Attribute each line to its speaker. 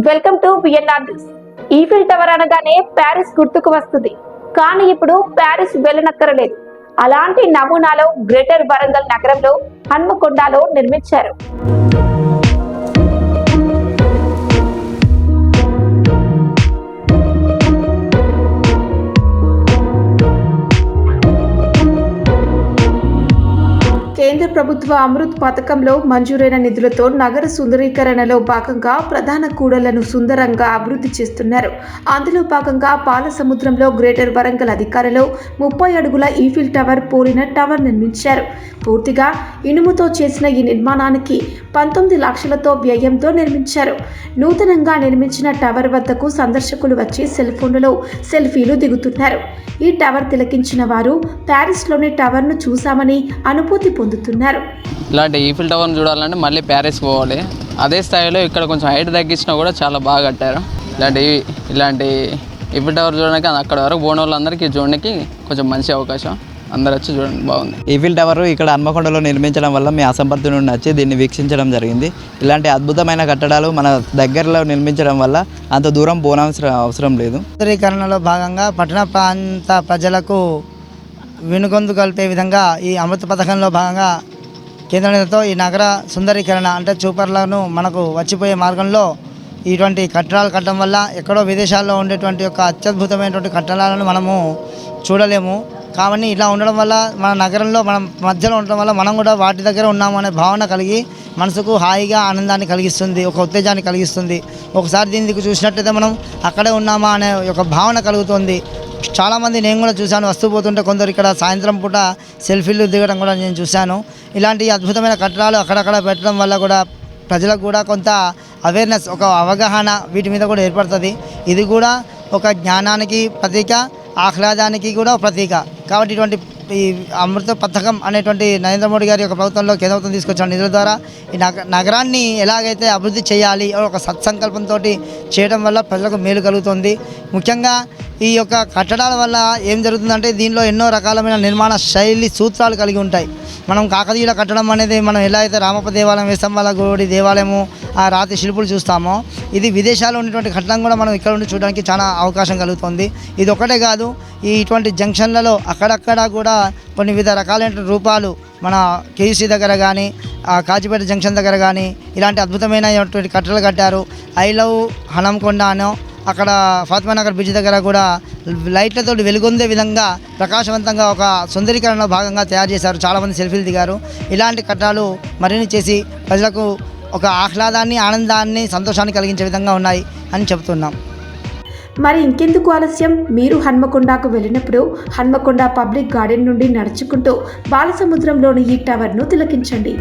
Speaker 1: Welcome to BNR news. Eiffel tower అనగానే Paris గుర్తుకు వస్తుంది. కానీ ఇప్పుడు ప్యారిస్ వెళ్ళనక్కరలేదు. అలాంటి నమూనాలో గ్రేటర్ వరంగల్ నగరంలో హన్మకొండలో నిర్మించారు. కేంద్ర ప్రభుత్వ అమృత్ పథకంలో మంజూరైన నిధులతో నగర సుందరీకరణలో భాగంగా ప్రధాన కూడళ్లను సుందరంగా అభివృద్ధి చేస్తున్నారు. అందులో భాగంగా పాలసముద్రంలో గ్రేటర్ వరంగల్ అధికారులు 30 అడుగుల ఈఫిల్ టవర్ పోలిన టవర్ నిర్మించారు. పూర్తిగా ఇనుముతో చేసిన ఈ నిర్మాణానికి 19 లక్షలతో వ్యయంతో నిర్మించారు. నూతనంగా నిర్మించిన టవర్ వద్దకు సందర్శకులు వచ్చి సెల్ ఫోన్లలో సెల్ఫీలు దిగుతున్నారు. ఈ టవర్ తిలకించిన వారు ప్యారిస్లోని టవర్ను చూశామని అనుభూతి పొందుతున్నారు.
Speaker 2: ఇలాంటి ఈఫిల్ టవర్ని చూడాలంటే మళ్ళీ ప్యారిస్కి పోవాలి. అదే స్థాయిలో ఇక్కడ కొంచెం హైట్ తగ్గించినా కూడా చాలా బాగా కట్టారు. ఇలాంటి ఈఫిల్ టవర్ చూడడానికి అక్కడ వరకు పోయిన వాళ్ళందరికీ చూడడానికి కొంచెం మంచి అవకాశం. అందరు వచ్చి చూడండి, బాగుంది.
Speaker 3: ఈఫిల్ టవర్ ఇక్కడ హన్మకొండలో నిర్మించడం వల్ల మీ అసంపర్తి నుండి వచ్చి దీన్ని వీక్షించడం జరిగింది. ఇలాంటి అద్భుతమైన కట్టడాలు మన దగ్గరలో నిర్మించడం వల్ల అంత దూరం అవసరం లేదు.
Speaker 4: సుందరీకరణలో భాగంగా పట్టణ ప్రాంత ప్రజలకు వినుగొందు కలిపే విధంగా ఈ అమృత పథకంలో భాగంగా కేంద్ర నిధులతో ఈ నగర సుందరీకరణ అంటే చూపర్లను మనకు వచ్చిపోయే మార్గంలో ఇటువంటి కట్టడాలు కట్టడం వల్ల ఎక్కడో విదేశాల్లో ఉండేటువంటి యొక్క అత్యద్భుతమైనటువంటి కట్టడాలను మనము చూడలేము. కాబట్టి ఇలా ఉండడం వల్ల మన నగరంలో మనం మధ్యలో ఉండడం వల్ల మనం కూడా వాటి దగ్గర ఉన్నాము అనే భావన కలిగి మనసుకు హాయిగా ఆనందాన్ని కలిగిస్తుంది, ఒక ఉత్తేజాన్ని కలిగిస్తుంది. ఒకసారి దీనికి చూసినట్టయితే మనం అక్కడే ఉన్నామా అనే ఒక భావన కలుగుతుంది. చాలామంది నేను కూడా చూశాను, వస్తూ పోతుంటే కొందరు ఇక్కడ సాయంత్రం పూట సెల్ఫీలు దిగడం కూడా నేను చూశాను. ఇలాంటి అద్భుతమైన కట్టడాలు అక్కడక్కడ పెట్టడం వల్ల కూడా ప్రజలకు కూడా కొంత అవేర్నెస్, ఒక అవగాహన వీటి మీద కూడా ఏర్పడుతుంది. ఇది కూడా ఒక జ్ఞానానికి ప్రతీక, ఆహ్లాదానికి కూడా ప్రతీక. కాబట్టి ఇటువంటి ఈ అమృత పథకం అనేటువంటి నరేంద్ర మోడీ గారి యొక్క ప్రభుత్వంలో కేంద్ర ప్రభుత్వం తీసుకొచ్చిన నిధుల ద్వారా ఈ నగరాన్ని ఎలాగైతే అభివృద్ధి చేయాలి ఒక సత్సంకల్పంతో చేయడం వల్ల ప్రజలకు మేలు కలుగుతుంది. ముఖ్యంగా ఈ యొక్క కట్టడాల వల్ల ఏం జరుగుతుందంటే దీనిలో ఎన్నో రకాలమైన నిర్మాణ శైలి సూత్రాలు కలిగి ఉంటాయి. మనం కాకతీయుల కట్టడం అనేది మనం ఎలా అయితే రామప్ప దేవాలయం, వేస్తంబాల గుడి దేవాలయము, ఆ రాతి శిల్పులు చూస్తామో ఇది విదేశాల్లో ఉన్నటువంటి కట్టడం కూడా మనం ఇక్కడ ఉండి చూడడానికి చాలా అవకాశం కలుగుతుంది. ఇది ఒకటే కాదు, ఇటువంటి జంక్షన్లలో అక్కడక్కడ కూడా కొన్ని వివిధ రకాలైన రూపాలు మన కేయూసీ దగ్గర కానీ, కాచిపేట జంక్షన్ దగ్గర కానీ ఇలాంటి అద్భుతమైనటువంటి కట్టలు కట్టారు. ఐ లవ్ హన్మకొండ అనో అక్కడ ఫాతిమానగర్ బ్రిడ్జ్ దగ్గర కూడా లైట్లతో వెలుగొందే విధంగా ప్రకాశవంతంగా ఒక సుందరీకరణలో భాగంగా తయారు చేశారు. చాలామంది సెల్ఫీలు దిగారు. ఇలాంటి కట్టడాలు మరిన్ని చేసి ప్రజలకు ఒక ఆహ్లాదాన్ని, ఆనందాన్ని, సంతోషాన్ని కలిగించే విధంగా ఉన్నాయి అని చెబుతున్నాం.
Speaker 1: మరి ఇంకెందుకు ఆలస్యం? మీరు హన్మకొండకు వెళ్ళినప్పుడు హన్మకొండ పబ్లిక్ గార్డెన్ నుండి నడుచుకుంటూ బాలసముద్రంలోని ఈ టవర్ను తిలకించండి.